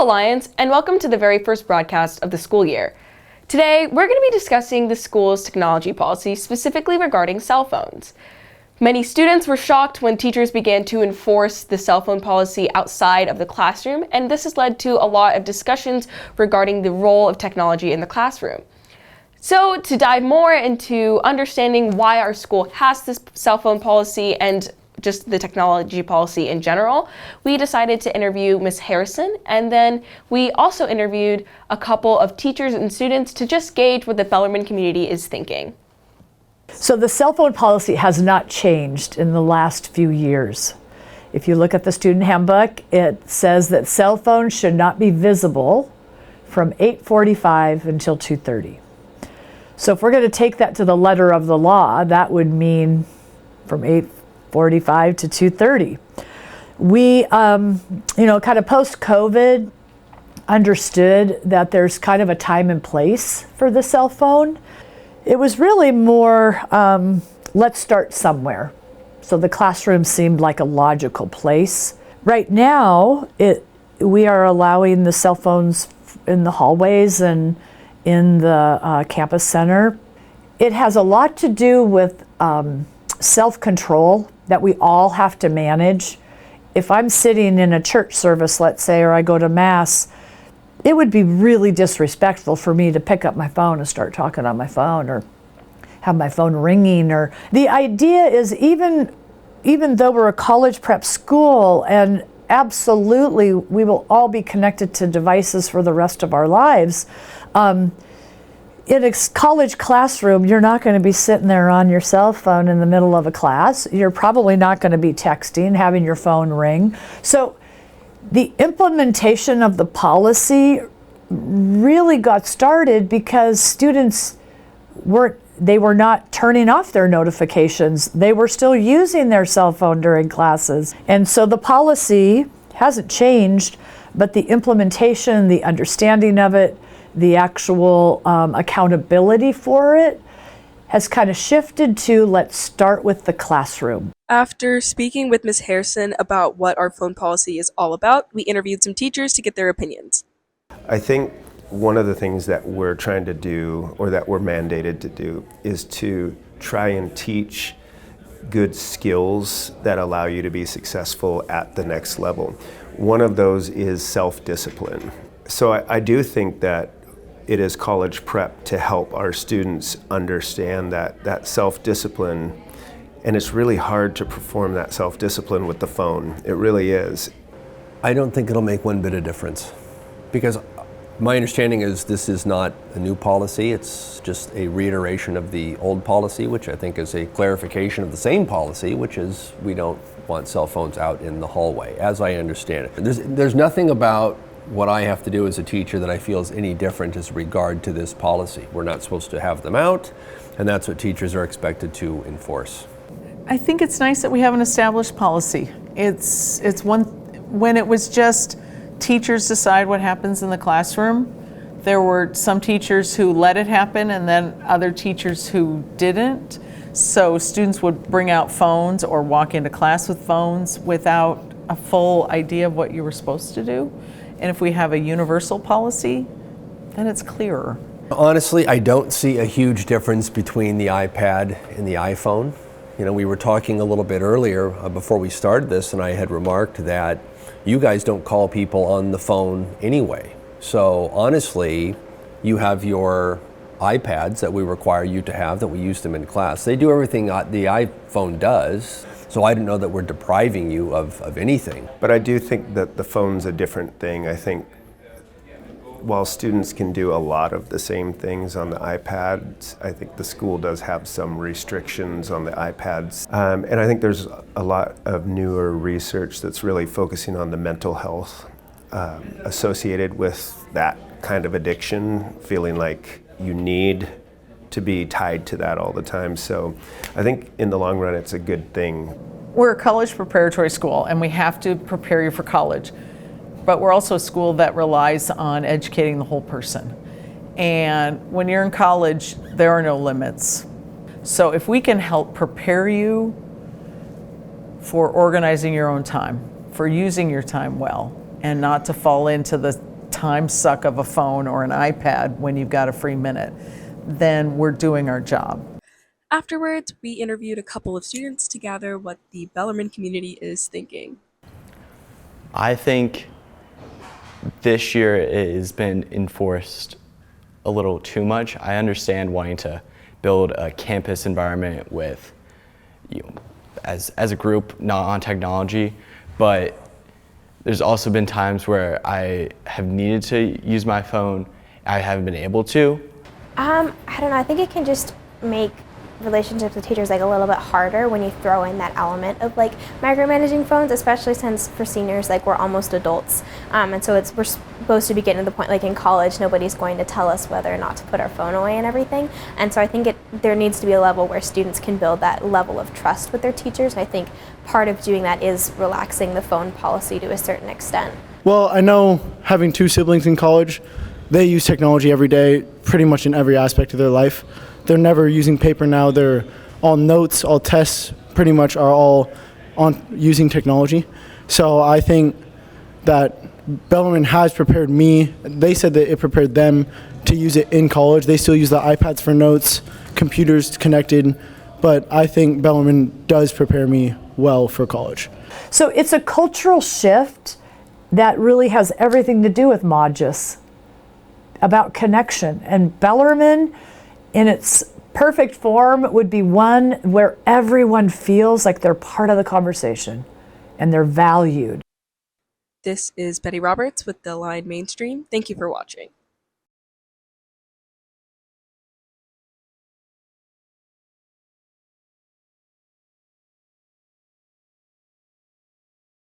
Alliance, and welcome to the very first broadcast of the school year. Today, we're going to be discussing the school's technology policy, specifically regarding cell phones. Many students were shocked when teachers began to enforce the cell phone policy outside of the classroom, and this has led to a lot of discussions regarding the role of technology in the classroom. So, to dive more into understanding why our school has this cell phone policy and just the technology policy in general, we decided to interview Ms. Harrison, and then we also interviewed a couple of teachers and students to just gauge what the Bellarmine community is thinking. So the cell phone policy has not changed in the last few years. If you look at the student handbook, it says that cell phones should not be visible from 8:45 until 2:30. So if we're going to take that to the letter of the law, that would mean from 8:45 to 2:30. We, kind of post-COVID, understood that there's kind of a time and place for the cell phone. It was really more, let's start somewhere. So the classroom seemed like a logical place. Right now, we are allowing the cell phones in the hallways and in the campus center. It has a lot to do with self-control that we all have to manage. If I'm sitting in a church service, let's say, or I go to Mass, it would be really disrespectful for me to pick up my phone and start talking on my phone or have my phone ringing. Or the idea is even though we're a college prep school, and absolutely we will all be connected to devices for the rest of our lives, in a college classroom, you're not going to be sitting there on your cell phone in the middle of a class. You're probably not going to be texting, having your phone ring. So the implementation of the policy really got started because students were not turning off their notifications. They were still using their cell phone during classes. And so the policy hasn't changed, but the implementation, the understanding of it, the actual accountability for it has kind of shifted to let's start with the classroom. After speaking with Ms. Harrison about what our phone policy is all about, we interviewed some teachers to get their opinions. I think one of the things that we're trying to do, or that we're mandated to do, is to try and teach good skills that allow you to be successful at the next level. One of those is self-discipline. So I do think that it is college prep to help our students understand that self-discipline, and it's really hard to perform that self-discipline with the phone. It really is. I don't think it'll make one bit of difference, because my understanding is this is not a new policy. It's just a reiteration of the old policy, which I think is a clarification of the same policy, which is we don't want cell phones out in the hallway, as I understand it. There's nothing about what I have to do as a teacher that I feel is any different as regard to this policy. We're not supposed to have them out, and that's what teachers are expected to enforce. I think it's nice that we have an established policy. It's one, when it was just teachers decide what happens in the classroom, there were some teachers who let it happen and then other teachers who didn't. So students would bring out phones or walk into class with phones without a full idea of what you were supposed to do. And if we have a universal policy, then it's clearer. Honestly, I don't see a huge difference between the iPad and the iPhone. You know, we were talking a little bit earlier before we started this, and I had remarked that you guys don't call people on the phone anyway. So honestly, you have your iPads that we require you to have, that we use them in class. They do everything the iPhone does. So I don't know that we're depriving you of anything. But I do think that the phone's a different thing. I think while students can do a lot of the same things on the iPads, I think the school does have some restrictions on the iPads. And I think there's a lot of newer research that's really focusing on the mental health associated with that kind of addiction, feeling like you need to be tied to that all the time. So I think in the long run, it's a good thing. We're a college preparatory school and we have to prepare you for college, but we're also a school that relies on educating the whole person. And when you're in college, there are no limits. So if we can help prepare you for organizing your own time, for using your time well, and not to fall into the time suck of a phone or an iPad when you've got a free minute, then we're doing our job. Afterwards, we interviewed a couple of students to gather what the Bellarmine community is thinking. I think this year it has been enforced a little too much. I understand wanting to build a campus environment with, as a group, not on technology, but there's also been times where I have needed to use my phone, I haven't been able to. I don't know, I think it can just make relationships with teachers like a little bit harder when you throw in that element of like micromanaging phones, especially since for seniors, like we're almost adults, and so we're supposed to be getting to the point, like in college, nobody's going to tell us whether or not to put our phone away and everything. And so I think there needs to be a level where students can build that level of trust with their teachers. And I think part of doing that is relaxing the phone policy to a certain extent. Well, I know having 2 siblings in college, they use technology every day, pretty much in every aspect of their life. They're never using paper now. They're all notes, all tests pretty much are all on using technology. So I think that Bellarmine has prepared me. They said that it prepared them to use it in college. They still use the iPads for notes, computers connected, but I think Bellarmine does prepare me well for college. So it's a cultural shift that really has everything to do with Modus, about connection. And Bellarmine, in its perfect form, would be one where everyone feels like they're part of the conversation and they're valued. This is Betty Roberts with the line Manestream. Thank you for watching.